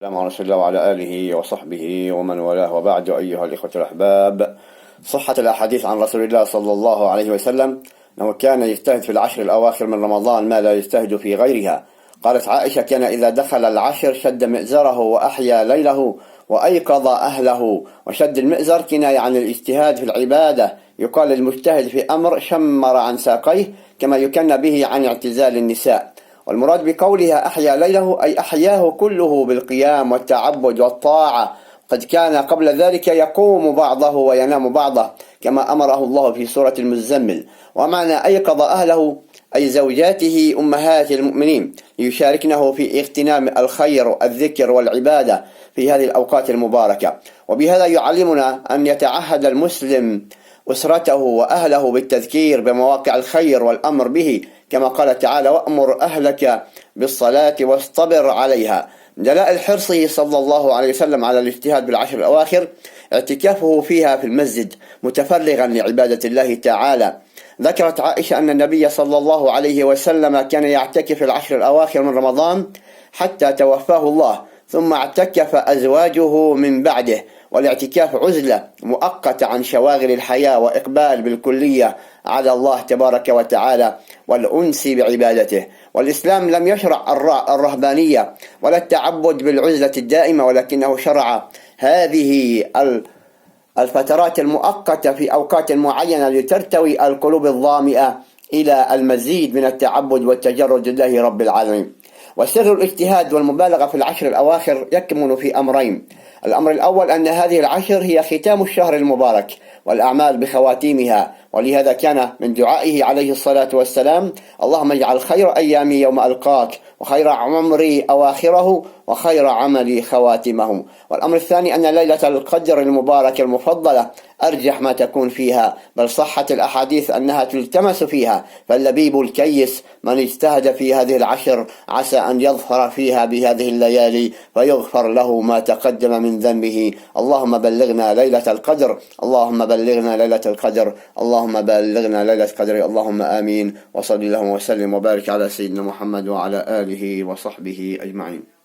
السلام على رسول الله وعلى آله وصحبه ومن والاه، وبعد. أيها الإخوة الأحباب، صحة الأحاديث عن رسول الله صلى الله عليه وسلم أنه كان يجتهد في العشر الأواخر من رمضان ما لا يجتهد في غيرها. قالت عائشة: كان إذا دخل العشر شد مئزره وأحيا ليله وأيقظ أهله. وشد المئزر كناية عن الاجتهاد في العبادة، يقال المجتهد في أمر شمر عن ساقيه، كما يكن به عن اعتزال النساء. والمراد بقولها أحيا ليله أي أحياه كله بالقيام والتعبد والطاعة، قد كان قبل ذلك يقوم بعضه وينام بعضه كما أمره الله في سورة المزمل. ومعنى أيقظ أهله أي زوجاته أمهات المؤمنين ليشاركنه في اغتنام الخير الذكر والعبادة في هذه الأوقات المباركة. وبهذا يعلمنا أن يتعهد المسلم أسرته وأهله بالتذكير بمواقع الخير والأمر به، كما قال تعالى: وأمر أهلك بالصلاة واصطبر عليها. من دلائل حرصه صلى الله عليه وسلم على الاجتهاد بالعشر الأواخر اعتكافه فيها في المسجد متفرغا لعبادة الله تعالى. ذكرت عائشة أن النبي صلى الله عليه وسلم كان يعتكف العشر الأواخر من رمضان حتى توفاه الله، ثم اعتكف أزواجه من بعده. والاعتكاف عزلة مؤقتة عن شواغل الحياة وإقبال بالكلية على الله تبارك وتعالى والأنس بعبادته. والإسلام لم يشرع الرهبانية ولا التعبد بالعزلة الدائمة، ولكنه شرع هذه الفترات المؤقتة في أوقات معينة لترتوي القلوب الظامئة إلى المزيد من التعبد والتجرد لله رب العالمين. وسر الاجتهاد والمبالغة في العشر الأواخر يكمن في أمرين: الأمر الأول أن هذه العشر هي ختام الشهر المبارك والأعمال بخواتيمها، ولهذا كان من دعائه عليه الصلاة والسلام: اللهم اجعل خير أيامي يوم ألقاك، وخير عمري أواخره، وخير عملي خواتمه. والأمر الثاني أن ليلة القدر المباركة المفضلة أرجح ما تكون فيها، بل صحت الأحاديث أنها تلتمس فيها، فاللبيب الكيس من اجتهد في هذه العشر عسى أن يظفر فيها بهذه الليالي فيغفر له ما تقدم من ذنبه. اللهم بلغنا ليلة القدر، اللهم بلغنا ليلة القدر، اللهم بلغنا ليلة القدر، اللهم آمين. وصلى الله وسلم وبارك على سيدنا محمد وعلى آله وصحبه أجمعين.